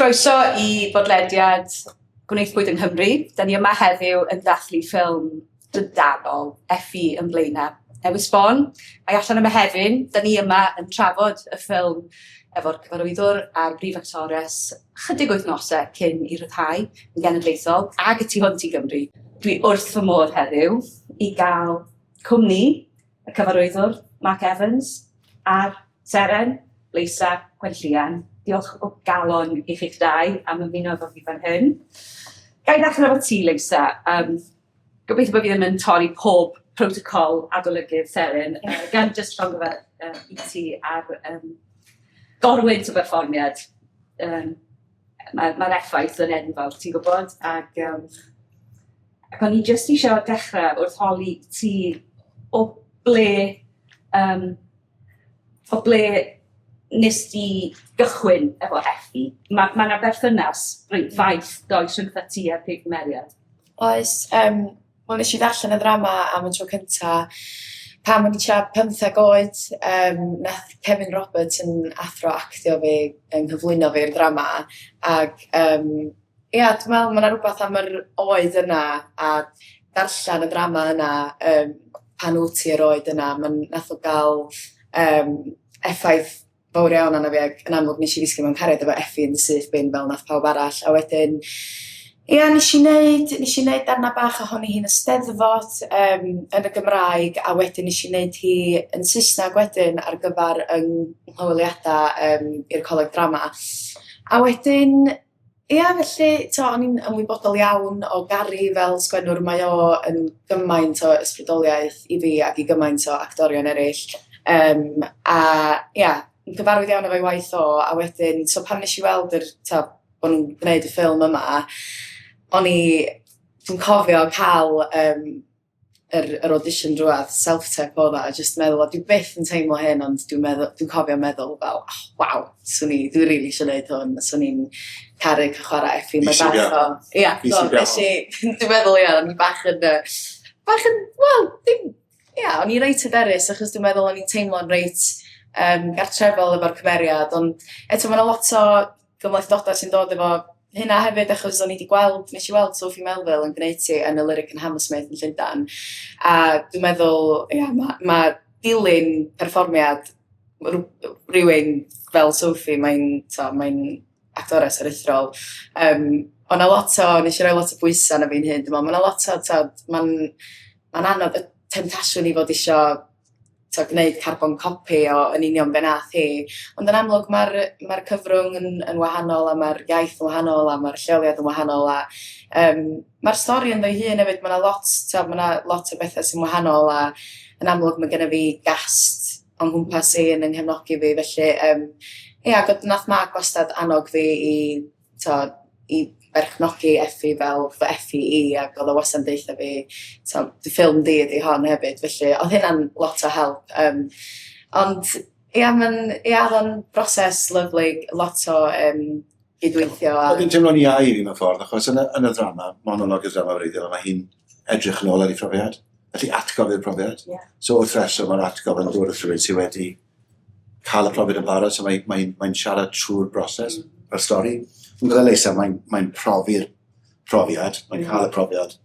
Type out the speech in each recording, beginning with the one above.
Croeso i bodlediad Gwnaethpwyd yng Nghymru. Da ni yma heddiw yn dathlu ffilm dydanol Effi yn Blaenau Ffestiniog. Mae allan yma Effi'n, da ni yma yn trafod y ffilm efo'r cyfarwyddwr a'r brif actores chydig wythnosau cyn i rhyddhau yn genedlaethol ag y tu hwnt i Gymru. Dwi wrth fy modd heddiw i gael cwmni y cyfarwyddwr Marc Evans a'r seren Leisa Gwenllïan. Diolch o galon i chi'ch dau am ymuno efo fi fan hyn. Gai ddechrau efo ti, Leisa. Gobeithio bod fi ddim yn torri pob protocol adolygydd seren, gan jyst rhwng fe i ti ar gorwynt o berfformiad. Mae'r effaith yn enfawr, ti'n gwybod? Ac o'n i jyst eisiau dechrau wrth holi ti o ble nes di gychwyn efo Effi. Mae yna berthynas faith does rhwngtha ti a'r cymeriad. Oes, wel nes i ddarllen y ddrama am y tro cynta pan o'n i tua 15 oed. Nath Kevin Roberts yn athro actio fi yn cyflwyno fi'r ddrama. Ac dwi'n meddwl mae yna rhywbeth am yr oed yna a darllen y ddrama yna pan wyt ti'r oed yna. Nath o gael effaith fawr iawn arno fi ac yn amlwg nes i ddisgyn mewn cariad efo Effi'n syth bin fel nath pawb arall. A wedyn, nes i wneud darna bach ohoni hi'n Eisteddfod yn y Gymraeg a wedyn nes i wneud hi yn Saesneg wedyn ar gyfer yng nghyfweliadau i'r coleg drama. A wedyn, felly, o'n i'n ymwybodol iawn o Gary fel sgwennwr. Mae o yn gymaint o ysbrydoliaeth i fi ac i gymaint o actorion eraill. Yn gyfarwydd iawn efo'i waith o, a wedyn, so pan nes i weld bod nhw'n gwneud y ffilm yma, dwi'n cofio cael yr audition drwad, self-tape o dda, a just meddwl, dwi byth yn teimlo hyn, ond dwi'n cofio meddwl fel, waw, dwi'n rili eisiau gwneud hwn, swn i'n caru cychwara Effi, mae bach o... Dwi'n meddwl, o'n i bach yn, o'n i reit hyderus, achos dwi'n meddwl o'n i'n teimlo'n reit gartrefol efo'r cymeriad, ond eto mae yna lot o gymhlethdodau sy'n dod efo hynna hefyd, achos nes i weld Sophie Melville yn gwneud ti yn y Lyric yn Hammersmith yn Llundain, a dwi'n meddwl, mae dilyn perfformiad rhywun fel Sophie, mae'n actores aruthrol. Nes i roi lot o bwysau na fi'n hyn, dwi'n meddwl, mae yna lot o, mae'n anodd y temptasiwn i fod eisiau gwneud carbon copy yn union be nath hi. Ond yn amlwg mae'r cyfrwng yn wahanol a mae'r iaith yn wahanol a mae'r lleoliad yn wahanol a mae'r stori yn ddwy hun hefyd. Mae yna lot o bethau sy'n wahanol a yn amlwg mae gennym fi gast o'n gwmpas i yn nghefnogi fi. Felly, nath Marc wastad annog fi i berchnogi Effi fel fy Effi i ac oedd o wastad yn deitha fi dy ffilm di ydi hon hefyd, felly oedd hynna'n lot o help. Ond oedd o'n broses lyflu, lot o gydweithio. Oedd hi'n teimlo'n iau i fi mewn ffordd, achos yn y drama, monolog y drama wreiddiol, mae hi'n edrych yn ôl ar ei profiad, felly atgof i'r profiad. So wrth reswm mae'r atgof yn dod o rhywun sydd wedi cael y profiad yn barod, so mae'n siarad trwy'r broses, yr stori. Yn gyda Leisa, mae'n profi'r profiad, mae'n cael y profiad,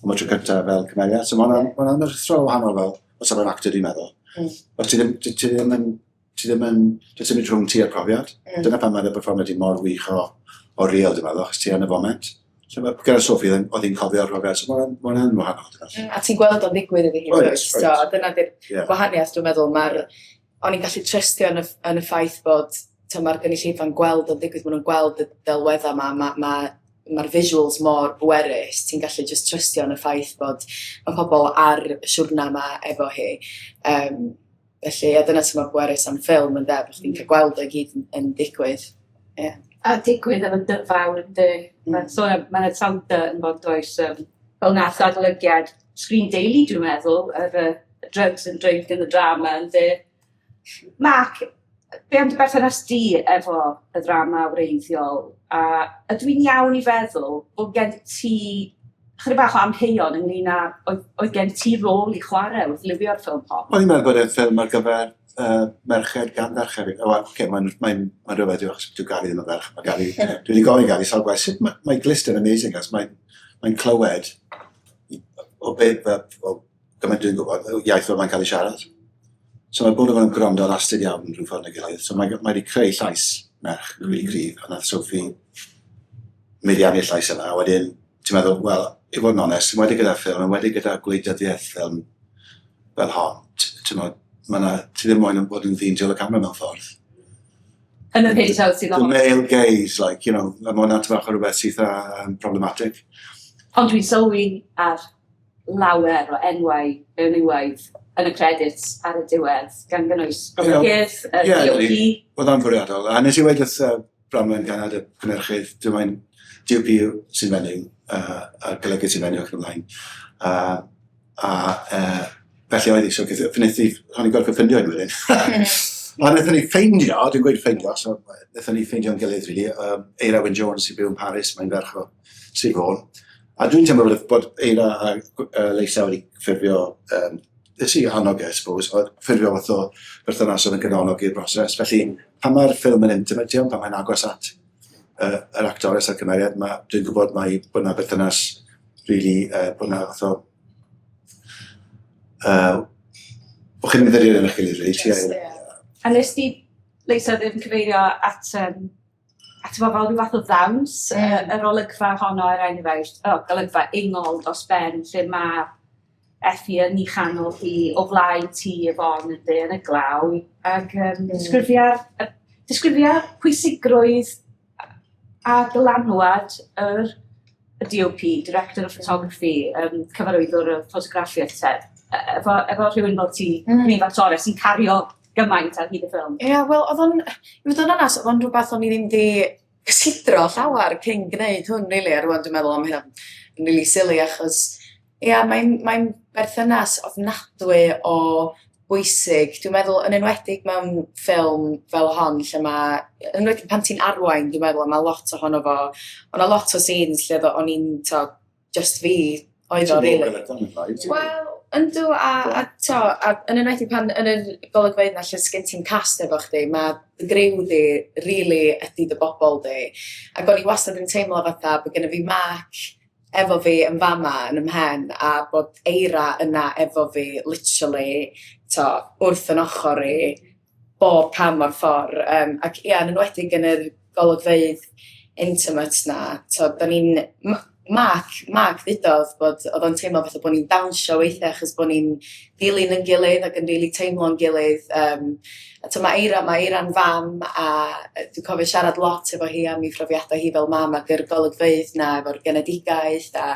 ond mae'n tro cyntaf fel cymeriad. So mae'n rhithro wahanol fel, os yma'n actor dwi'n meddwl. Ond ti ddim yn mynd rhwng ti a'r profiad. Dyna pan mae'r perfformiad i mor wych o real dwi'n meddwl, achos ti yn y foment. So gyda Sophie, oedd hi'n cofio'r profiad, so mae'n yn wahanol. A ti'n gweld o'n digwydd iddi hi. Dyna di'r gwahaniaeth dwi'n meddwl. O'n i'n gallu trystio yn y ffaith bod mae'r gynulleidfa'n gweld o'n digwydd, maen nhw'n gweld y delweddau yma, mae'r visuals mor bwerus, ti'n gallu just trystio yn y ffaith bod mae pobl ar siwrna yma efo hi. Felly, dyna sy'n mor bwerus am ffilm yn def, chdi'n cael gweld o gyd yn digwydd. A digwydd efo dyfawr yn dy. Mae'n sawda yn bod oes fel nath adolygiad Sgrin Daily, dwi'n meddwl, yr drugs and drink in the drama yn dy. Marc, be am dy berthynas di efo y drama wreiddiol, a ydw i'n iawn i feddwl bod gen ti chydig bach o amheuon ynglyn â oedd gen ti rôl i chwarae wrth livio'r ffilm hon? O'n i'n meddwl bod e'n ffilm ar gyfer merched gan ferch hefyd. Mae'n rhyfedd i'w achos dwi'n Gary ddim yn ferch. Dwi wedi gofyn Gary, sawl gwaith, sut mae glist yn amazing, as mae'n clywed o beth, gymaint dwi'n gwybod, iaith fel mae'n cael ei siarad. So mae bod yn gwrando yn astyd iawn rhyw ffordd neu gilydd. So mae wedi creu llais merch, wedi cryf, a nath Sophie meddiannu'r llais yna. A wedyn, ti'n meddwl, wel, i fod yn onest, wedi gyda'r ffilm, wedi gyda'r gwleidyddiaeth ffilm fel hon, ti ddim moyn yn bod yn ddyn diol y camera mewn ffordd. Yn y peth sydd The male gaze, like, you know, mae hwnna tyfach o rhywbeth sydd problematic. Ond dwi'n sylwi ar lawer o enwau mewnwyaidd yn y credits ar y diwedd, gan gynnwys Robertgydd, DOP. Oedd o'n fwriadol. A nes i wedi wrth Branwen gan y cynnyrchydd, dwi'n mae'n DOP sy'n menyw, a golygydd sy'n menyw ac yn ymlaen. Felly oedd i, so o'n i'n gorfod ffindio yn wedyn. A wnaethon ni ffeindio, dwi'n gweud ffeindio, so wnaethon ni ffeindio'n gilydd, really. Eira Wyn Jones sy'n byw yn Paris, mae'n ferch o Sir Fôn. A dwi'n teimlo bod Eira a Leisa wedi ffurfio, ys i annog I suppose, ffurfio fath o berthynas oedd yn gynonog i'r broses. Felly, pan mae'r ffilm yn intimate, pan mae'n agos at yr actores a'r cymeriad, dwi'n gwybod bod yna berthynas, really, bod yna fath o o chi'n mynd i'r un eich gilydd, really. A nes di, Leisa, ddim cyfeirio at fel rhyw fath o ddawns, yr olygfa honno er enghraifft, golygfa ungol dros ben, lle mae Effi'n yn ei chanol hi o flaen ti efon yn y glaw, ac disgrifio pwysigrwydd a dylanwad y DOP, Director of Photography, cyfarwyddwr y ffotograffiaeth, efo rhywun fel ti, Gwneud actores, sy'n cario gymaint ar hyd y ffilm. Ie, wel, i fod yn onas, oedd o'n rhywbeth o'n i ddim di cysidro llawer cyn gwneud hwn, rili, a rwan dwi'n meddwl am hynna yn rili silly, achos, ie, mae'n berthynas ofnadwy o bwysig. Dwi'n meddwl, yn enwedig mewn ffilm fel hon, lle mae, yn enwedig pan ti'n arwain, dwi'n meddwl, mae lot ohono fo, o'na lot o scenes lle o'n i'n, just fi, oedd o, rili. Wel, yndw, yn enwedig pan yn y golygfeydd na lle sgyn ti'n cast efo chdi, mae dy griw di really ydy dy bobl di. Ac o'n i wastad yn teimlo fatha bod gennym fi Marc efo fi yn fama yn ymhen, a bod Eira yna efo fi literally wrth yn ochr i bob cam o'r ffordd. Ac ia, yn enwedig yn yr golygfeydd intimate na, da ni'n... Marc ddudodd bod oedd o'n teimlo fatha bod ni'n dawnsio weithiau achos bod ni'n dilyn yn gilydd ac yn rili teimlo'n gilydd. Mae Eira'n fam a dwi'n cofio siarad lot efo hi am ei phrofiadau hi fel mam ac yr golygfeydd na efo'r genedigaeth a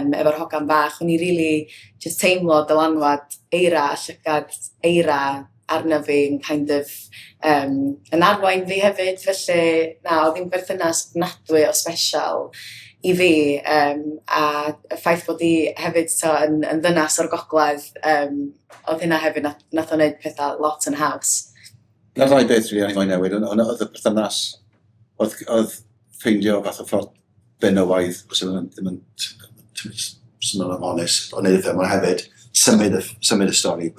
efo'r hogan bach. O'n i rili just teimlo dylanwad Eira a llygad Eira arna fi yn kind of yn arwain fi hefyd. Felly, oedd hi'n berthynas ofnadwy o special I fi, a y ffaith bod I hefyd yn ddynas o'r gogledd, oedd hynna hefyd nath o'n neud pethau lot yn haws. Na'r ddau beth rili o'n i newid, ond oedd y perthynas, oedd ffeindio fath o ffordd benywaidd, os ydym yn onest, ond neud y ffilm, ond hefyd symud y stori.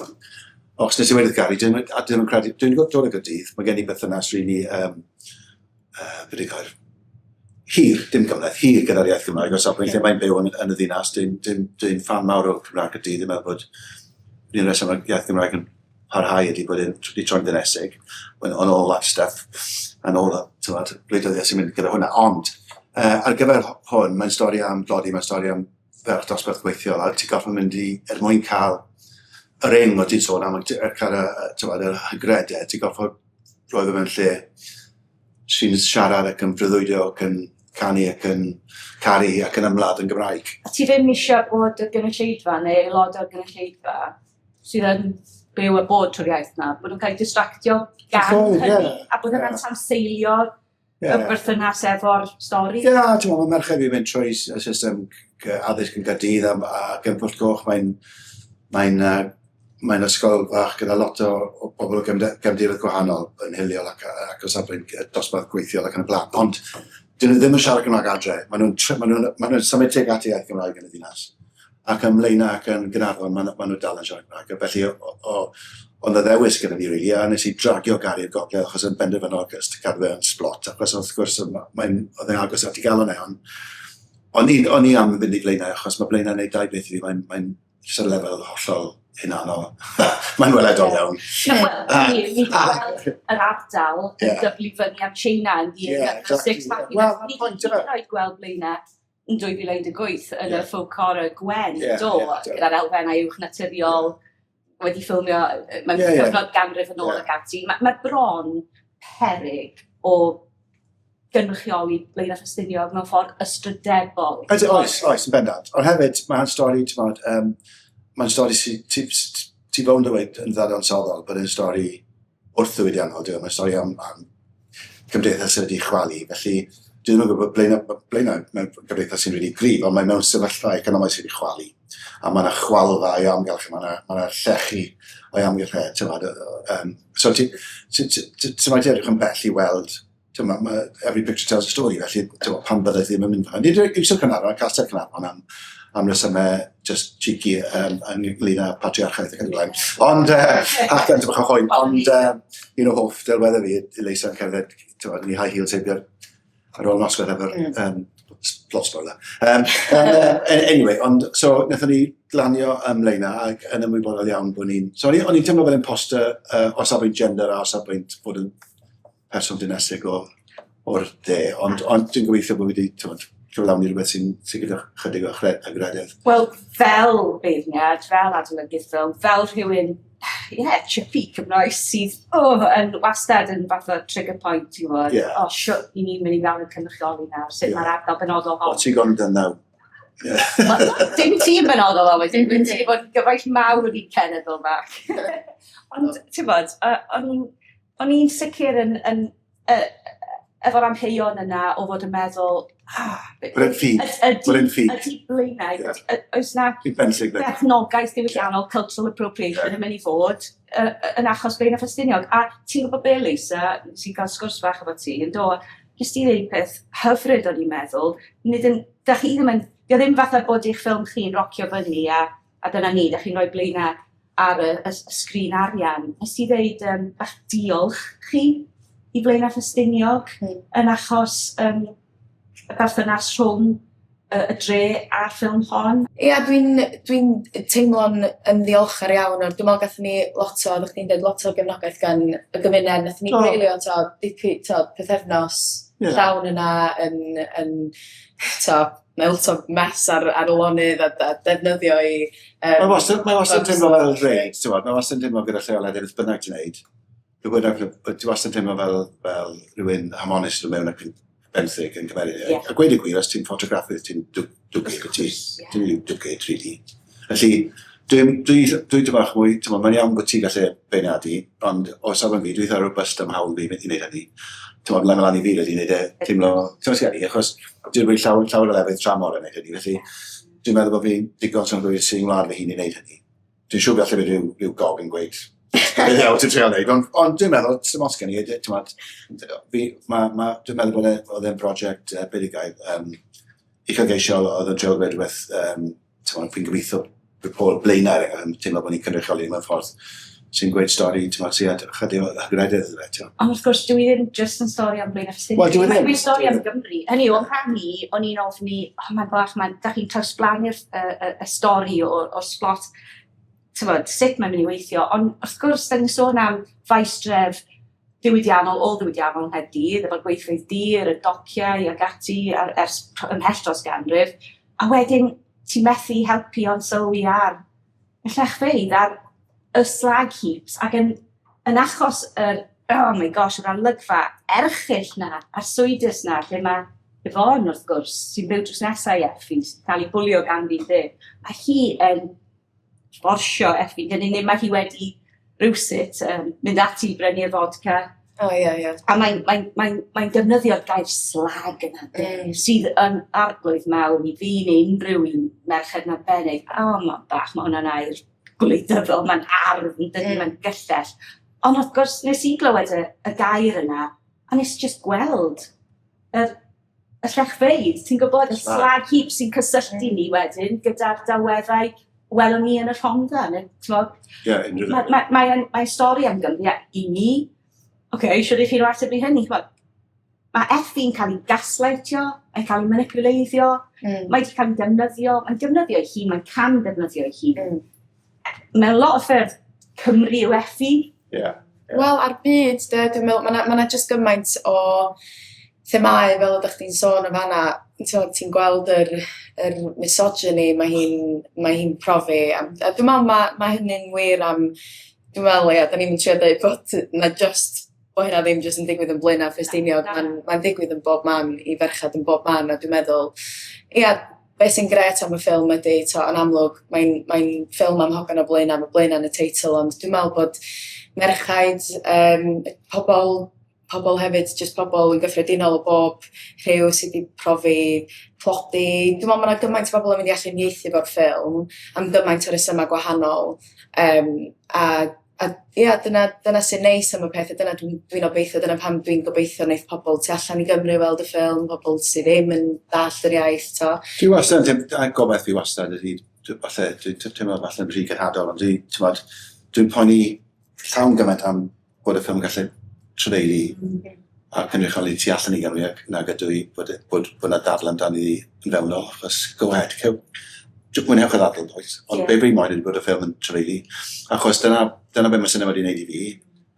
Os nes I wedi Gary, dwi'n credu, dwi'n dod o Gaerdydd, mae gen I perthynas rili, beiddgar, hir, dim gymleth, hir gyda'r iaith Cymraeg, os lle mae'n byw yn y ddinas, dwi'n fan mawr o Cymraeg y dydd, dwi'n meddwl bod un reswm o'r iaith Cymraeg yn parhau ydy bod yn troi'n ddynesig, on all that stuff, and all that, gwleidyddiaeth sy'n mynd gyda hwnna, ond ar gyfer hwn, mae'n stori am Blodi, mae'n stori am ferch dosbarth gweithiol, a ti'n goffo mynd I, mwyn cael yr un o ti'n sôn am, cael y hygredau, ti'n goffo roi fe mewn lle sy'n siarad ac yn breuddwydio ac yn canu ac yn caru ac yn ymladd yn Gymraeg. A ti ddim eisiau bod y gynulleidfa neu aelod o'r gynulleidfa sydd yn byw y bod trwy'r iaith na, bod nhw'n cael distractio gan hynny, a bod hynny'n tanseilio y berthynas efo'r stori? Ie, mae merched fi'n mynd trwy y system addysg yn Gaerdydd ac yn Pwll Goch, mae'n ysgol fach gyda lot o bobl o gefndiroedd gwahanol yn hiliol ac o safbwynt dosbarth gweithiol ac yn y blaen. Ond dyn nhw ddim yn siarad Cymraeg adre. Maen nhw'n symud teg at iaith Gymraeg yn y ddinas. Ac ym Blaenau ac yn Gaernarfon, maen nhw dal yn siarad Cymraeg. Felly, Ond y ddewis gyda fi, really, a nes i dragio Gary'r Gogledd, achos yn benderfynol cadw fe yn sblot, achos wrth gwrs, oedd e'n agos at i gael hwnna, ond o'n i am fynd i Blaenau, achos mae Blaenau'n neud dau beth i fi, mae'n jyst y lefel hollol hunanol. Mae'n weledol iawn. Ni gweld yr ardal yn dyblu fyny am China yn ddi'n Ni'n gweld Blaenau yn 2018 yn y ffwc o'r Gwen, gyda'r elfennau uwch naturiol, wedi ffilmio mewn cyfnod ganrif yn ôl ag ati. Mae bron peryg o gynrychioli Blaenau Ffestiniog mewn ffordd ystrydebol. Oes, yn bendant. Ond hefyd, mae'n stori, mae'n stori ti fawr yn dweud yn ddadansodol, bod yn stori wrth diwydiannol, mae'n stori am cymdeithas sydd wedi chwalu. Felly, dwi'n gwybod Blaenau mewn cymdeithas sy'n wedi grif, ond mae mewn sefyllfa economaidd sydd wedi chwalu. A mae yna chwalfa o'i amgylch, mae yna llechi o'i amgylch. So ti'n mynd edrych yn bell i weld, every picture tells a story, felly pan byddai ddim yn mynd fan. Nid yw'n cynnar, mae'n castell cynnar, am resymau just cheeky ynglyn â patriarchaeth ac yn blaen. Ond, ac yn dybach o hwyl, ond un o hoff delweddau fi, Leisa yn cerdded, ni high heels hebio'r ar ôl noswaith efo'r plot spoiler. Anyway, ond, so, wnaethon ni glanio ymlaen ac yn ymwybodol iawn bod ni'n... So, o'n i'n teimlo fel imposter o safbwynt gender a o safbwynt bod yn person dinesig o'r de, ond dwi'n gobeithio bod wedi cyflawni rhywbeth sy'n gyda chydig o agredydd. Wel, fel beirniad, fel adolygydd ffilm, fel rhywun, chippy Cymraeg sydd yn wastad yn fath o trigger point, ti'n gwybod, siwt i ni'n mynd i fewn yn cynrychioli nawr, sut mae'r ardal benodol hon. O ti'n gondon nawr? Dim ti'n benodol o wedyn, dwi'n ti'n bod gyfaill mawr wedi cenedl bach. Ond, ti'n bod, o'n i'n sicr yn efo'r amheuon yna o fod yn meddwl, ydy Blaenau, oes na bechnogaeth diwydiannol, cultural appropriation yn mynd i fod yn achos Blaenau Ffestiniog. A ti'n gwybod be, Leisa, sy'n cael sgwrs fach efo ti, yn dod, jyst i ddweud peth hyfryd o'n i'n meddwl, da chi ddim yn, dio ddim fatha bod eich ffilm chi'n rocio fyny a dyna ni, da chi'n rhoi Blaenau ar y sgrin arian. Nes i ddweud bach diolch chi i Blaenau Ffestiniog yn achos y berthynas rhwng y dre a'r ffilm hon. Ia, dwi'n teimlo'n yn ddiolchgar iawn. Dwi'n meddwl gathon ni lot o, ddech chi'n dweud, lot o gefnogaeth gan y gymuned. Nathon ni greulio pethefnos llawn yna yn mes ar y lonydd a defnyddio i... Mae wastad teimlo fel reid, mae wastad teimlo gyda lleoliad beth bynnag ti'n neud. Dwi'n wastad teimlo fel rhywun harmonist yn mewn ac yn benthyg yn cymeriad. A gweud y gwir, os ti'n ffotograffydd, ti'n dwgyd ti. Ti'n dwgyd 3D. Felly, dwi'n dybach mwy, mae'n iawn bod ti'n gallu beirniadu, ond o safon fi, dwi'n dda robust am hawl fi i wneud hynny. Ti'n meddwl lan i fi wedi wneud e, teimlo, ti'n meddwl sy'n achos dwi'n rhoi llawer o lefydd tramor yn wneud hynny. Felly, dwi'n meddwl bod fi'n digon sy'n rhoi sy'n ngwlad fy hun i wneud hynny. Dwi'n siŵr gallu fi rhyw gog yn gweud. Beth yw ti'n treol wneud, ond dwi'n meddwl, sy'n os gen i, dwi'n meddwl bod e'n brosiect beiddgar uchelgeisiol oedd yn treol rhywbeth, fi'n gobeithio bod Blaenau yn teimlo bod ni'n cynrychioli mewn ffordd sy'n gweud stori, sy'n chydig o agredydd. Ond wrth gwrs, dwi ddim just yn stori am Blaenau Ffestiniog. Dwi'n stori am Gymru. Hynny, o'n rhan ni, o'n i'n ofni, mae'n bach, da chi'n trawsblannu'r stori o'r sblot, sut mae'n mynd i weithio, ond wrth gwrs, da ni'n sôn am faestref diwydiannol, ôl diwydiannol Nghaerdydd, efo'r gweithfeydd dir, y dociau ag ati ers ymhell dros ganrif, a wedyn ti'n methu helpu o'n sylwi ar y lechfeydd, ar y slag heaps, ac yn achos oh my gosh, yr olygfa erchyll na, a'r swydus na, lle mae Effi'n wrth gwrs, sy'n byw drws nesau i Effi'n, sy'n cael ei bwlio gan fi dde, a hi yn borsio Effi'n, dyn ni mae hi wedi rhywsut mynd ati brynu'r fodca. A mae'n defnyddio'r gair slag yna, sydd yn arglwydd mawr i fi neu unrhyw un merched na benig. Mae'n bach, mae hwnna'n air gwleidyddol, mae'n ardd, mae'n gyllell. Ond wrth gwrs, nes i glywed y gair yna, a nes i just gweld y llechfeydd. Ti'n gwybod, y slag heap sy'n cysylltu ni wedyn gyda'r delweddau welwn ni yn y Rhondda. Ie, unrhyw Mae'n stori am Gymru i ni. Siwr i chi'n ateb i hynny. Mae Effi'n cael ei gaslightio, mae'n cael ei manipuleiddio, mae wedi cael ei defnyddio, mae'n defnyddio ei hun, mae'n can defnyddio ei hun. Mewn lot o ffyrdd, Cymru yw Effi. Wel, ar byd, dwi'n meddwl, mae yna jyst gymaint o themau fel ydych chi'n sôn o fanna, ti'n gweld yr misogyny mae hi'n profi. A dwi'n meddwl mae hynny'n wir am, dwi'n meddwl, da ni'n trio dweud bod na just bo hynna ddim jyst yn digwydd yn Blaenau Ffestiniog, mae'n digwydd yn bob man, i ferchad yn bob man, a dwi'n meddwl, beth sy'n gret am y ffilm ydy, yn amlwg, mae'n ffilm am hogan o Blaenau, mae Blaenau yn y teitl, ond dwi'n meddwl bod merchaid, pobl hefyd, jyst pobl yn gyffredinol o bob rhyw sydd wedi profi plodi. Dwi'n meddwl mae yna gymaint o bobl yn mynd i allu ieithu fo'r ffilm, am gymaint o resymau gwahanol, dyna sy'n neis am y pethau, dyna dwi'n obeithio, dyna pam dwi'n gobeithio wneud pobl tu allan i Gymru weld y ffilm, pobl sydd ddim yn dall yr iaith. Dwi wastad, a gobeith fi wastad ydy, dwi'n meddwl falle'n rhy gynhadol, ond dwi'n poeni llawn gymaint am bod y ffilm gallu trefeili a cynrychioli tu allan i Gymru nag ydw i bod yna dadl amdani yn fewnol, achos go ahead, mwynhewch y ddadl, boys. Ond be fi'n moyn ydy bod y ffilm yn trefeili. Achos dyna be mae cinema wedi gwneud i fi.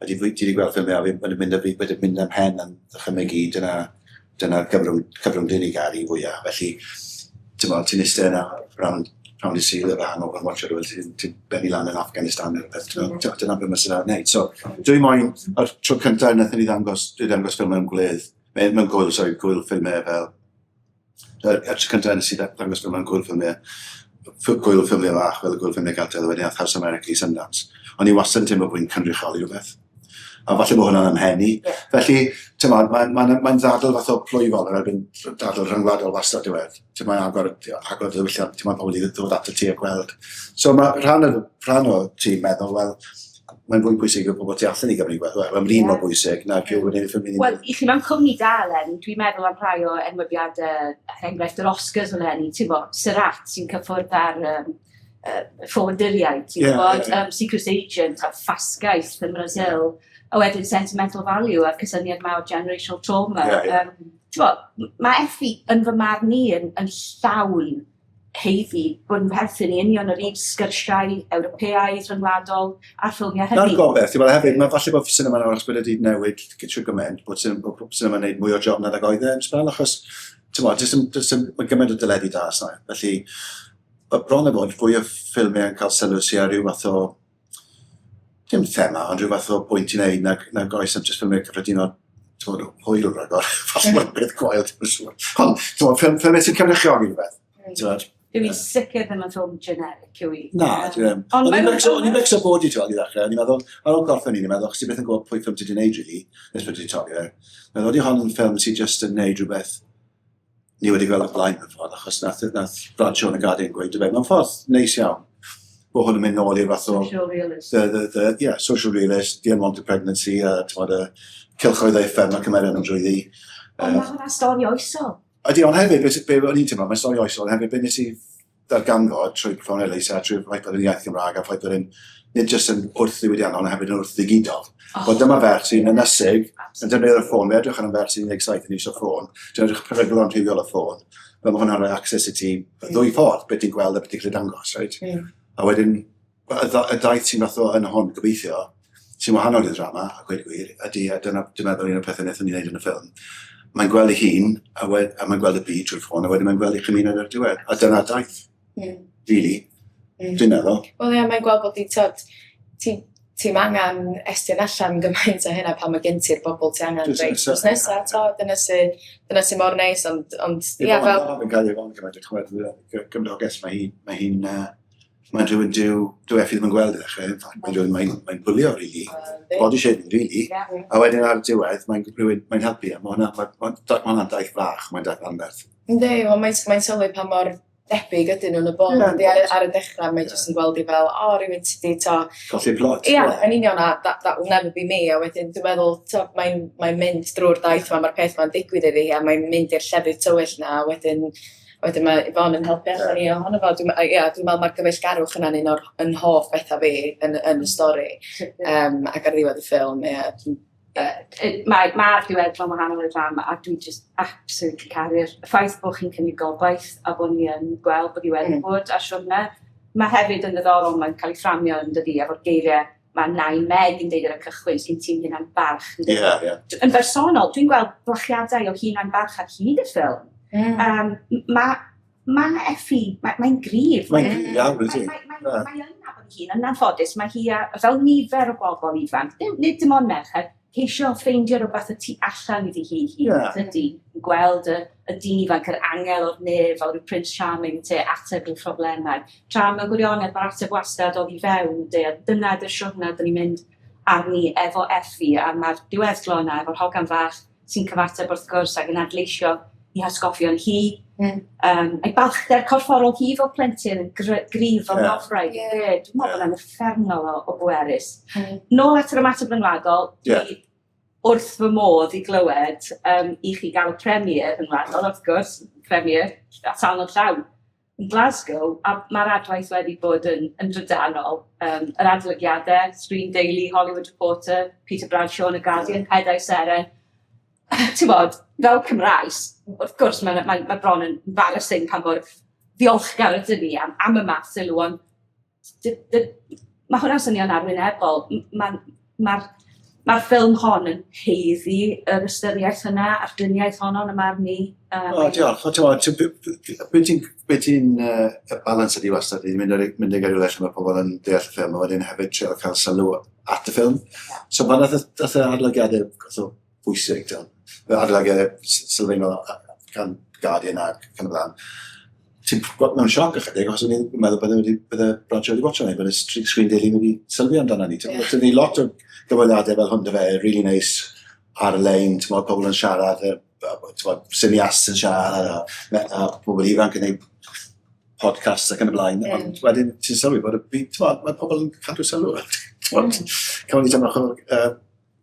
Ti wedi gweld ffilmiau a wedi mynd am hen yn ddychymygu, dyna cyfrwng dyn i gari fwyaf. Felly, ti'n eistedd yna round i syl y fan o'r watcher rhywun, ti'n benni lan yn Afghanistan. Dyna be mae cinema wneud. So, dwi'n moyn, o'r tro cyntaf nath ni ddangos ffilm mewn gwledd, mewn gwyl ffilmiau fel, y tro cyntaf nes i ddangos ffilm mewn gwyl ffilmiau fach, fel y gwyl ffilmiau Galtedd, wedyn ath House America i Sundance. Ond i wastad yn teimlo bod hi'n cynrychioli rhywbeth. A falle bod hwnna'n amhenni. Felly, mae'n ddadl fath o plwyfol yn erbyn ddadl rhyngwladol wastad diwedd. Mae'n agor y ddiwylliant, mae'n pobl i ddod at y ti a gweld. So mae rhan o ti'n meddwl, wel, mae'n fwy bwysig o bobl tu allan i Gymru gweld. Wel, mae'n un mor bwysig na gyw wneud y ffilm. Wel, i chi mewn cwmni dalen, dwi'n meddwl am rhai o enwebiadau, enghraifft yr Oscars o lenni, ti'n bod, Syrat sy'n cyffwrdd ar ffowndiriaid, ti'n bod, Secret Agent a ffasgaeth yn Brazil, a wedyn sentimental value a cysyniad mawr generational trauma. Mae Effi yn fy marn ni yn llawn heiddi bod yn perthyn i union yr un sgyrsiau Ewropeaidd rhyngwladol a'r ffilmiau hynny. Na'n gobeith, hefyd, mae falle bod cinema nawr bod wedi newid gyda'r gymaint, bod cinema wneud mwy o job nad ag oedd e'n sbel, achos mae gymaint o dyledu da yna. Felly, bron o bod, fwy o ffilmiau yn cael sylw sy'n rhyw fath o, dim thema, ond rhyw fath o bwynt i wneud nag oes am jyst ffilmiau cyffredinol hwyl rhagor, falle mae'n beth gwael, dim yn siŵr. Ond, ffilmiau sy'n cynrychioli rhywbeth. Dwi'n sicr ddim yn ffilm generic yw i. Na, ond i'n mixo bod i ti i ddechrau, ni'n meddwl, ar ôl gorffen ni'n meddwl, chos ti beth yn gwybod pwy ffilm ti wedi gwneud rili, nes bod ti'n tofio. Meddwl, oeddi hon yn ffilm sy'n just yn gwneud rhywbeth ni wedi gweld o'r blaen mewn ffordd, achos nath Brad Sean y Guardian gweud, mewn ffordd neis iawn, bod hwn yn mynd nôl i'r fath o... Social realist. Social realist, the unwanted pregnancy, cilchoedd effern, mae cymeriad yn drwyddi. Ond mae hwnna stori oesol. Ydy, ond hefyd, be o'n i'n teimlo, mae'n stori oesol, hefyd, be nes i darganfod trwy performio Leisa, trwy ffaith bod yn iaith Cymraeg, a ffaith bod yn nid jyst yn wrth ddiwydiannol, ond hefyd yn wrth ddigidol. Bod dyma ferch sy'n ynysig, yn defnyddio'r ffôn, fe edrych yn ferch sy'n 17 yn eisiau ffôn, dwi'n edrych perygl o'n rhywio y ffôn, fel mae hwnna'n rhoi access i ti ddwy ffordd, beth ti'n gweld a beth ti'n gallu dangos, right? A wedyn, y daith sy'n fath o yn hon gobeithio, sy'n wahanol i'r drama, a gweud gwir, ydy, dyna dwi'n meddwl un o'r pethau wnaethon ni wneud yn y ffilm. Mae'n gweld ei hun, a mae'n gweld y byd trwy'r ffôn, a wedyn mae'n gweld ei chymuned ar diwedd. A dyna daith. Really. Dwi'n meddwl. Wel, ie, mae'n gweld bod ti'n angen estyn allan gymaint o hynna pan mae gen ti'r bobl ti angen reit drws nesaf. Dyna sy'n mor neis, ond ie, fel... Mae'n cael ei fod gymaint o chwed gymdogaeth, mae hi'n... Mae'n rhywun dyw Effi ddim yn gweld ddechrau, mae'n rhywun mae'n bwlio, really, body shaping, really, a wedyn ar y diwedd, mae'n helpu, a mae hwnna'n daith fach, mae'n daith anferth. Ynddi, mae'n sylwi pa mor debyg ydyn nhw'n y bon, ar y dechrau, mae'n jyst yn gweld i fel, rhywun sydd wedi to... Colli'r plot. Ie, yn union, that will never be me, a wedyn, dwi'n meddwl, mae'n mynd drwy'r daith yma, mae'r peth ma'n digwydd iddi, a mae'n mynd i'r llefydd tywyll na, a wedyn, wedyn mae Yvonne yn helpu allan ni ohono fo. Dwi'n meddwl mae'r gyfeillgarwch yna'n un o'r hoff bethau fi yn y stori. Ac ar ddiwedd y ffilm, Mae'r diweddaraf yn wahanol i'r drama, a dwi'n just absolutely caru'r ffaith bod chi'n cynnig gobaith a bod ni yn gweld bod i wedi bod a siwrna. Mae hefyd yn ddiddorol, mae'n cael ei fframio yn dydi, efo'r geiriau mae nain Meg yn deud ar y cychwyn, sy'n ti'n hynna'n barch. Yn bersonol, dwi'n gweld blachiadau o hynna'n barch ar hyd y ffilm. Mae Effi, mae'n grif. Mae'n grif iawn, ydy. Mae yn nabod hun, yn anffodus, mae hi fel nifer o bobl ifanc, nid dim ond merched, ceisio ffeindio rhywbeth y tu allan iddi hi, ydy, gweld y dyn ifanc, yr angel o'r nef, fel rhyw Prince Charming, ateb i'w problemau. Tra mewn gwirionedd, mae'r ateb wastad oedd i fewn, a dyna ydy'r siwrna dyn ni'n mynd arni efo Effi, a mae'r diweddglo yna efo'r hogan fach sy'n cyfateb wrth gwrs ac yn adleisio i hasgoffio'n hi. A'i balchder corfforol hi fel plentyn yn grif fel nofrau. Dwi'n meddwl bod yna'n effernol o bwerus. Nôl at yr ymateb rhyngwladol, dwi wrth fy modd i glywed i chi gael y premier rhyngwladol, wrth gwrs, premier atal o'r llawn yn Glasgow, a mae'r adwaith wedi bod yn drydanol. Yr adolygiadau, Sgrin Daily, Hollywood Reporter, Peter Bradshaw yn y Guardian, Pedair Seren. Ti'n bod, fel Cymraes, wrth gwrs mae bron yn embarrassing pan bod ddiolchgar ydyn ni am y math sylw, ond mae hwnna'n swnio'n arwynebol. Mae'r ffilm hon yn heiddi yr ystyriaeth yna, a'r dyniaeth honno yn y marn ni. Diolch. Be ti'n balans ydi wastad i mynd i gael i'w lle mae pobl yn deall y ffilm, a wedyn hefyd trio cael sylw at y ffilm. So pan oedd y adolygiadau bwysig, adolygiadau sylfaenol gan Guardian ac yn y blaen. Ti'n mewn sioc ychydig, os o'n i'n meddwl bydde Bradshaw wedi watcho ni, bydde Sgrin Daily wedi sylwi amdano ni. Ti'n ni lot o gyfweliadau fel hwn dy fe, really nice ar y lein, ti'n meddwl pobl yn siarad, syniast yn siarad, a pobl ifanc yn gwneud podcast ac yn y blaen. Ond wedyn ti'n sylwi bod mae pobl yn cadw sylw. Cawn ni tymrach o...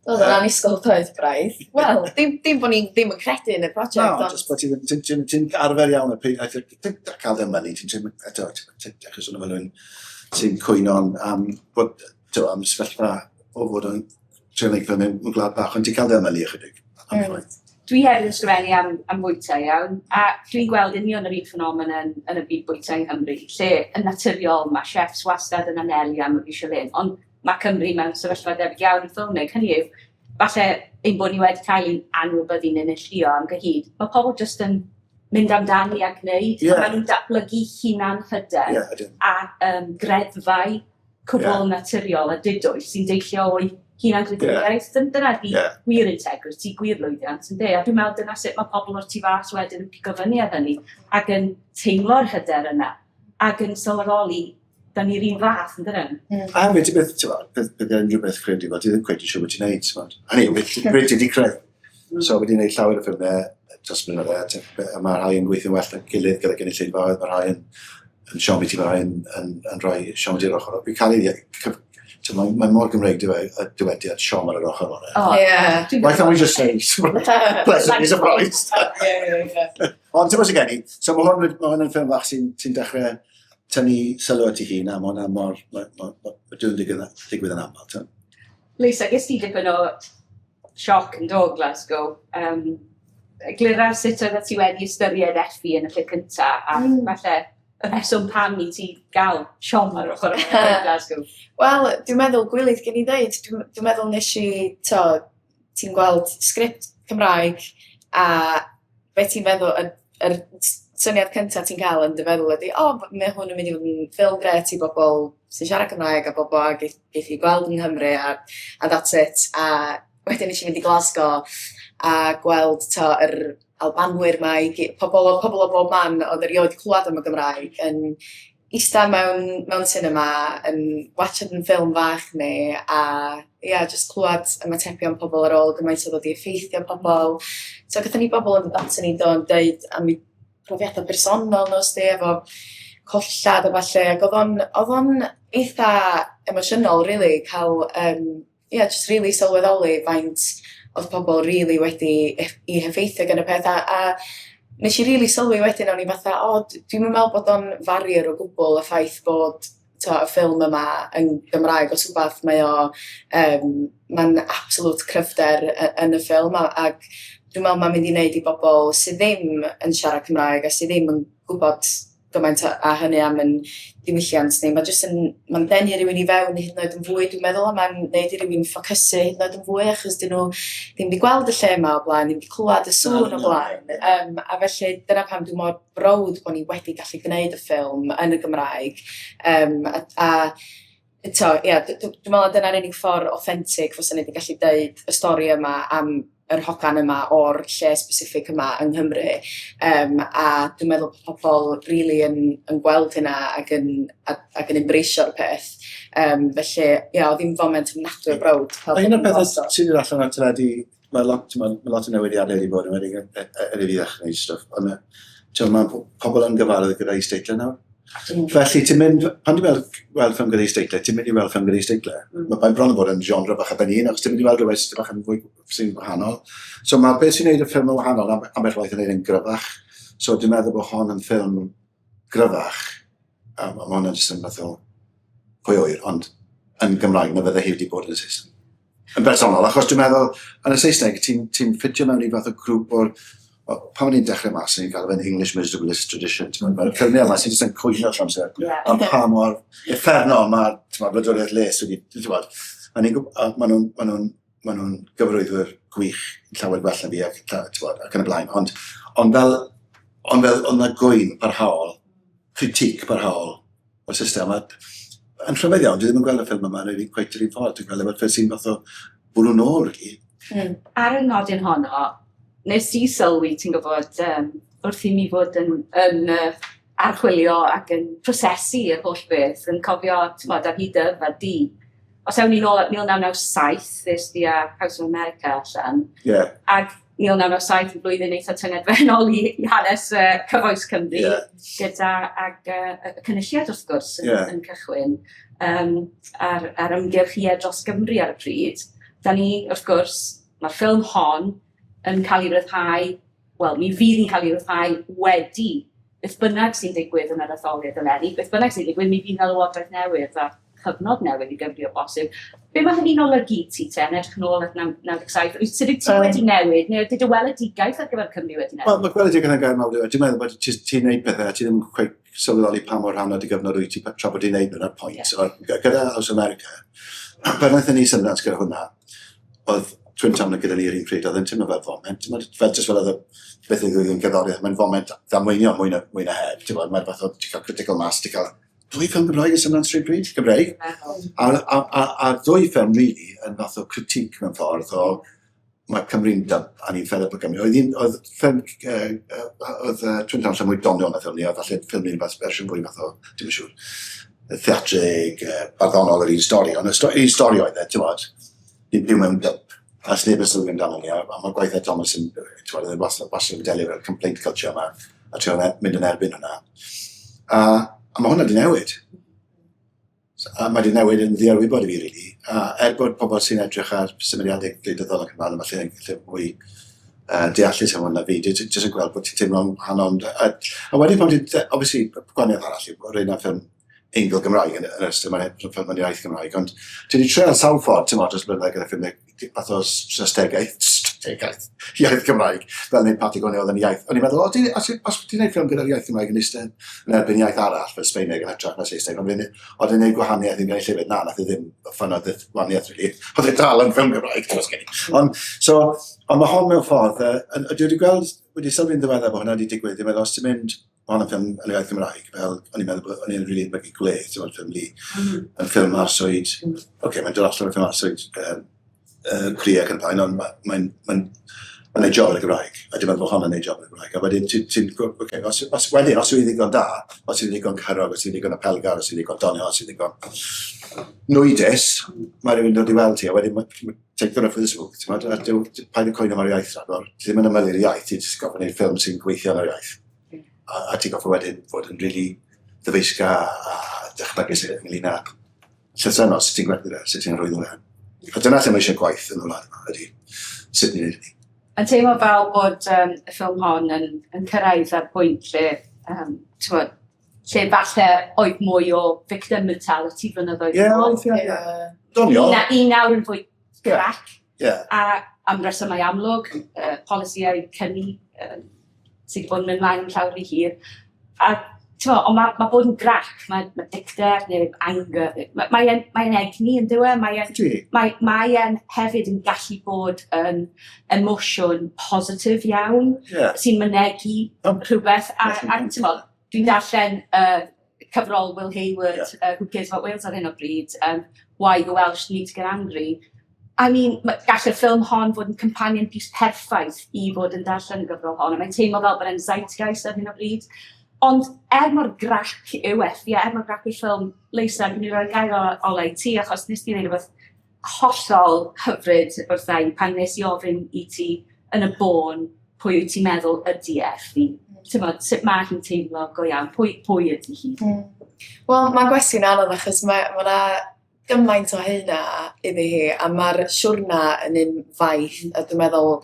Oedd yna'n ysgoltoedd braidd. Wel, dim bod ni ddim yn credu yn y prosiect. No, just bod ti'n arfer iawn a cael ddim mynnu. Ti'n dechrau sôn o fel sy'n cwyno'n am sefyllfa o fod yn trefnig fel mewn gwlad bach, ond ti'n cael ddim mynnu ychydig. Dwi hefyd yn sgrifennu am bwytau iawn, a dwi'n gweld union yr un ffenomen yn y byd bwytau yng Nghymru, lle yn naturiol mae chefs wastad yn anelu am y Michelin, ond mae Cymru mewn sefyllfa debyg iawn yn ffilmig. Hynny yw, falle ein bod ni wedi cael ein anwybyddu'n enillio am gyhyd. Mae pobl jyst yn mynd amdani a gwneud. Mae nhw'n datblygu hunan hyder a greddfau cwbl naturiol a dydwyll sy'n deillio o'i hunan grediniaeth. Dyna di gwir integrity, gwir lwyddiant yn de. A dwi'n meddwl dyna sut mae pobl o'r tu fas wedyn yn pigo fyny ar hynny ac yn teimlo'r hyder yna ac yn sylweddoli da ni'r un fath yn dyn. A hefyd, ti beth, bydd unrhyw beth credu, ti ddim cweith siŵr beth ti'n neud. Hynny, beth ti wedi creu. So, wedi gwneud llawer o ffilmau dros blynydde, mae rhai yn gweithio'n well yn gilydd gyda gynulleidfaoedd, mae rhai yn siomi ti, mae rhai yn rhoi siomi ti'r ochr. Fi'n cael ei... Mae mor Gymreig diwediad siom ar yr ochr o'n e. Why can't we just say, pleasantly surprised? Ond, ti'n bod sy'n geni, so mae hwn yn ffilm fach sy'n dechrau tynnu sylw at ei hun am hwnna mor dwi'n digwydd yn aml. Leisa, ges ti dipyn o sioc yn dod Glasgow. Eglura sut oedd ti wedi ystyried Effi yn y lle cyntaf, a falle y reswm pam ni ti gael siom ar ochr yn Glasgow? Wel, dwi'n meddwl gwylydd gen i ddeud. Dwi'n meddwl nes i, ti'n gweld sgript Cymraeg, a beth ti'n meddwl, yr syniad cyntaf ti'n cael yn dy feddwl ydy, mae hwn yn mynd i fod yn ffilm gret i bobl sy'n siarad Cymraeg a bobl a geith i gweld yng Nghymru a that's it. A wedyn nes i fynd i Glasgow a gweld yr Albanwyr mae, pobl o bob man oedd erioed clywed am y Gymraeg yn eista mewn cinema, yn watchad yn ffilm fach ni, a just clywed ymatebion pobl ar ôl gymaint oedd wedi effeithio pobl. So gyda ni bobl yn dod ni dweud am eu profiadau personol nos di, efo collad a falle, ac oedd o'n eitha emosiynol, really, cael, just really sylweddoli faint oedd pobl really wedi i heffeithio gan y peth, a nes i rili sylwi wedyn o'n i fatha, dwi'n meddwl bod o'n farier o gwbl y ffaith bod y ffilm yma yn Gymraeg os wbath mae'n absolute cryfder yn y ffilm ac dwi'n meddwl mae'n mynd i wneud i bobl sydd ddim yn siarad Cymraeg a sydd ddim yn gwybod gymaint a hynny am yn diwylliant ni. Mae'n denu rhywun i fewn hyd yn oed yn fwy, dwi'n meddwl, a mae'n gwneud i rhywun ffocysu hyd yn oed yn fwy, achos dyn nhw ddim wedi gweld y lle yma o blaen, ddim wedi clywed y sŵn o blaen. A felly, dyna pam dwi'n mor browd bod ni wedi gallu gwneud y ffilm yn y Gymraeg. Dwi'n meddwl dyna'r unig ffordd authentic fysa ni wedi gallu deud y stori yma am yr hogan yma o'r lle specific yma yng Nghymru. A dwi'n meddwl bod pobl rili yn gweld hynna ac yn embracio'r peth. Felly, oedd ddim foment ofnadwy o brawd. A un o'r pethau sydd wedi allan ar teledu, mae lot o newidiadau wedi bod yn wedi i ddechrau neud stwff. Ond mae pobl yn gyfarwydd gyda'i steitlau nawr. Felly, pan ti'n weld ffilm gyda'i steitlau, ti'n mynd i weld ffilm gyda'i steitlau. Mae'n bron o bod yn genre bach a benin, achos ti'n mynd i weld rhywbeth bach yn fwy sy'n wahanol. So mae beth sy'n gwneud y ffilm yn wahanol ambell waith yn gwneud yn gryfach. So dwi'n meddwl bod hon yn ffilm gryfach. Mae hwn yn jyst yn meddwl pwy oer, ond yn Gymraeg na fydde hi wedi bod yn y Saesneg. Yn bersonol, achos dwi'n meddwl, yn y Saesneg, ti'n ffitio mewn i fath o grŵp o'r pan ni'n dechrau mas, ni'n cael fe'n English Miserabilist Tradition. Mae'r ffilmiau yma sy'n jyst yn cwyno allan amser. Ond pa mor effernol mae'r wladwriaeth les wedi, maen nhw'n gyfarwyddwyr gwych yn llawer gwell na fi ac yn y blaen. Ond fel yna gwyn parhaol, critic parhaol o'r system. Yn rhyfedd iawn, dwi ddim yn gweld y ffilm yma yn ei cweith yr un ffordd. Dwi'n gweld efo'r ffilm sy'n fath o bwrw nôl. Ar y nodyn honno, nes i sylwi, ti'n gwybod, wrth i mi fod yn archwilio ac yn prosesu yr holl beth, yn cofio, ti'n gwybod, ar hyd a di. Os ewn ni'n ôl 1997, ddys di a House of America allan. Ac 1997 yn blwyddyn eitha tyngedfennol i hanes cyfoes Cymru, gyda y cynulliad wrth gwrs yn cychwyn ar ymgyrchu dros Gymru ar y pryd. Da ni, wrth gwrs, mae'r ffilm hon yn cael ei ryddhau, wel, mi fydd hi'n cael ei ryddhau wedi beth bynnag sy'n digwydd yn yr etholiad eleni, beth bynnag sy'n digwydd, mi fydd na lywodraeth newydd a chyfnod newydd i Gymru o bosib. Be mae hynny'n olygu ti te, yn edrych yn ôl at 97? Sut wyt ti wedi newid, neu ydy dy weledigaeth ar gyfer Cymru wedi newid? Wel, mae gweledigaeth yn gair mawr. Dwi'n meddwl bod ti'n gwneud pethau, ti ddim yn sylweddoli pa mor rhan o di gyfnod wyt ti tra bod i'n gwneud nhw'n pwynt. Gyda House of America, pan wnaethon ni syndans gyda hwnna, oedd Twin Town gyda ni yr un pryd, oedd yn teimlo fel foment. Fel jyst fel oedd beth yn gyddoriaeth, mae'n foment ddamweinio mwy na heb. Mae'n fath o, ti'n cael critical mass, ti'n cael dwy ffilm Gymraeg yn sy'n straight pryd, Gymraeg. A ddwy ffilm, really, yn fath o critic mewn ffordd o mae Cymru'n dump a ni'n fed up o Gymru. Oedd ffilm, oedd Twin Town lle mwy doniol na ffilm ni, a falle ffilm ni'n fersiwn fwy fath o, dim yn siŵr, theatrig, barddonol yr un stori. Ond yr un stori oedd e, ti'n bod, ni'n byw mewn dump. A sneb yn sylwi amdano ni, a mae gwaith Thomas yn wastad yn delio efo'r complaint culture yma, a trio mynd yn erbyn hwnna. A mae hwnna wedi newid. A mae wedi newid yn ddiarwybod i fi, rili. A bod pobl sy'n edrych ar symudiadau gwleidyddol ac yn falle yn gallu mwy deallus am hwnna fi, jyst yn gweld bod ti'n teimlo'n wahanol. A wedyn pan ti'n, obviously, gwaniaeth arall, o'r un ffilm Eingl Gymraeg yn ystod mae'n ffilm yn iaith Gymraeg, ond ti'n ei treol sawl ffordd, ti'n modd, dros blynedd gyda ffilm fath o strategaeth iaith Gymraeg, fel wneud pati gwneud yn iaith. O'n i'n meddwl, os ti'n gwneud ffilm gyda'r iaith Gymraeg yn eistedd yn erbyn iaith arall, fel Sbaeneg yn hytrach na Saesneg, ond oedd e'n gwneud gwahaniaeth yn gwneud llefydd na, nath e ddim ffynnodd y gwahaniaeth, oedd e dal yn ffilm Gymraeg, ond mae hon mewn ffordd, dwi wedi gweld, wedi sylwi'n ddiweddar bod hwnna wedi digwydd, dwi'n meddwl, os ti'n mynd hon yn ffilm yn iaith Gymraeg, fel o'n i'n meddwl bod o'n i'n rili mygu gwledd, ti'n meddwl, ffilm li, yn ffilm arswyd, mae'n dod allan o ffilm arswyd cria ac yn blaen, ond mae'n neud job yn y Gymraeg, a dwi'n meddwl bod hon yn neud job yn y Gymraeg, a wedyn, os yw'n ddigon da, os yw'n ddigon cyrog, os yw'n ddigon apelgar, os yw'n ddigon donio, os yw'n ddigon nwydus, mae rhywun dod i weld ti, a wedyn mae'n take the rough with the smoke, ti'n meddwl, paid y coen am yr iaith rhagor, ti ddim yn ymwneud i'r iaith, ti'n gofyn gwneud ffilm sy'n gweithio yn yr iaith. A ti'n goffa wedyn fod yn rili ddyfeisga a dechnagus ynglyn â llythrenol sut ti'n gwerthu fe, sut ti'n rhoi fe. A dyna lle mae eisiau gwaith yn y wlad yma, ydy sut ni'n neud ni. Yn teimlo fel bod y ffilm hon yn cyrraedd ar pwynt lle, lle falle oedd mwy o victim mentality flynyddoedd. Doniol. Un nawr yn fwy grac. Yeah. A am resymau amlwg, polisiau cynni sydd wedi bod yn mynd mlaen yn llawer i hir. Ond mae bod yn grac, mae dicder neu anger, mae'n egni yn dywe, mae'n hefyd yn gallu bod yn emosiwn positif iawn, sy'n mynegu rhywbeth. Dwi'n darllen cyfrol Will Hayward, Who Cares About Wales ar hyn o bryd, Why the Welsh Need to Get Angry. Gall y ffilm hon fod yn companion piece perffaith i fod yn darllen y gyfrol hon, a mae'n teimlo fel bod e'n zeitgeist ar hyn o bryd. Ond mor grac yw Effi, mor grac yw ffilm Leisa, gwneud i roi gair olau ti, achos nes ti wneud rhywbeth hollol hyfryd wrthai pan nes i ofyn i ti yn y bôn pwy wyt ti'n meddwl ydi Effi. Sut mae hi'n teimlo go iawn, pwy ydi hi? Wel, mae'n gwestiwn anodd achos mae'na gymaint o hynna iddi hi, a mae'r siwrna yn un faith, a dwi'n meddwl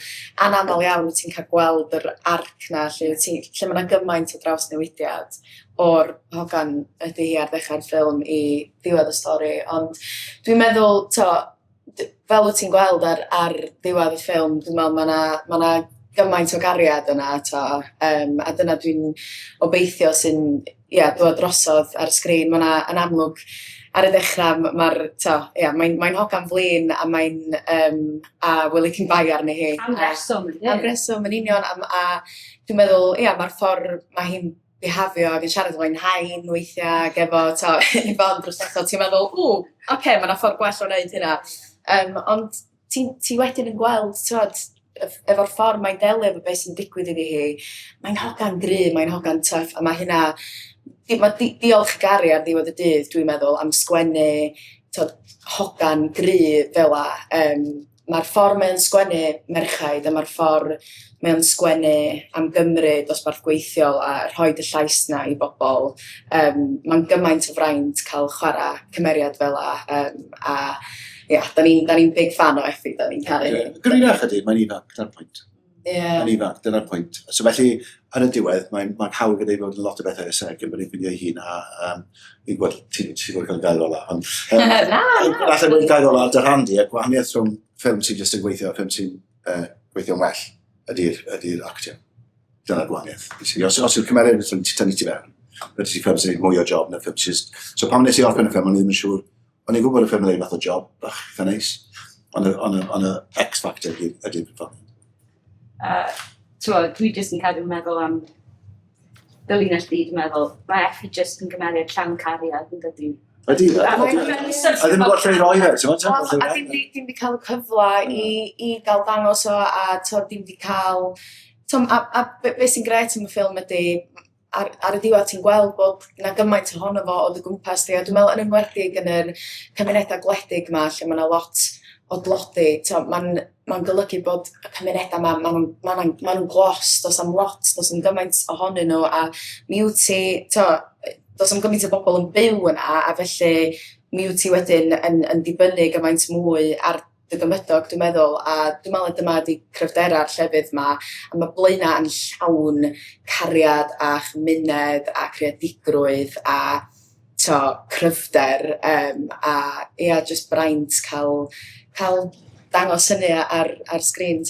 anamal iawn wyt ti'n cael gweld yr arc na, lle mae'na gymaint o draws newidiad o'r hogan ydi hi ar ddechrau'r ffilm i ddiwedd y stori, ond dwi'n meddwl, fel wyt ti'n gweld ar ddiwedd y ffilm, dwi'n meddwl mae'na gymaint o gariad yna, a dyna dwi'n obeithio sy'n dod drosodd ar y sgrin. Mae'n amlwg ar y dechrau, mae'n hogan flin a a wyli ti'n bai arni hi. Am reswm, Am reswm, yn union. A dwi'n meddwl, mae'r ffordd mae hi'n bihafio ac yn siarad o'n hain weithiau ac efo yn drosnecho, ti'n meddwl, mae'na ffordd gwell o wneud hynna. Ond ti wedyn yn gweld, efo'r ffordd mae'n delio efo beth sy'n digwydd iddi hi, mae'n hogan gry, mae'n hogan tuff, a mae hynna, mae diolchgaru ar ddiwedd y dydd, dwi'n meddwl, am sgwennu hogan gry fel la. Mae'r ffordd mae'n sgwennu merchaid, a mae'r ffordd mae'n sgwennu am Gymru dosbarth gweithiol a rhoi y llais na i bobl. Mae'n gymaint o fraint cael chwarae cymeriad fel la, da ni'n big fan o Effi, da ni'n cael ei. Grynach ydy, mae'n ifanc, dyna'r pwynt. Mae'n ifanc, dyna'r pwynt. So felly, yn y diwedd, mae'n hawl gyda i fod yn lot o bethau eseg yn bod ni'n ffindio ei hun a fi'n gweld ti'n fod yn cael gael ola. Falle bod gael ola dy handi a gwahaniaeth rhwng ffilm sy'n just yn gweithio a ffilm sy'n gweithio'n well ydy'r actio. Dyna'r gwahaniaeth. Os yw'r cymeriad yn tynnu ti fewn, ydy ti ffilm sy'n gwneud mwy o job na ffilm sy'n... So pam nes i orffen y ffilm, o'n i ddim yn siŵr. O'n i'n gwybod y ffilm yn ei fath o job, bach eitha neis. Ond y X-factor ydy'r performance. Dwi jyst yn cadw'n meddwl am dylunell byd yn meddwl, mae Effi jyst yn gymeriad llawn cariad yn dydi. Ydy. A ddim yn gweld lle i roi fe, ti'n a ddim wedi cael y cyfle i gael dangos o, a ddim wedi cael... A beth sy'n gret yn y ffilm ydy, ar y diwedd ti'n gweld bod yna gymaint ohono fo o dy gwmpas di, a dwi'n meddwl yn enwedig yn yr cymunedau gwledig yma, lle mae yna lot o dlodi. Mae'n golygu bod y cymunedau yma, maen nhw'n glos, dos am lot, dos am gymaint ohonyn nhw, a mi wyt ti, dos am gymaint o bobl yn byw yna, a felly mi wyt ti wedyn yn dibynnu gymaint mwy ar dy gymydog, dwi'n meddwl, a dwi'n meddwl dyma di cryfdera'r llefydd yma, a mae Blaenau yn llawn cariad a chymuned a creadigrwydd a cryfder, a just braint cael dangos hynny ar sgrin.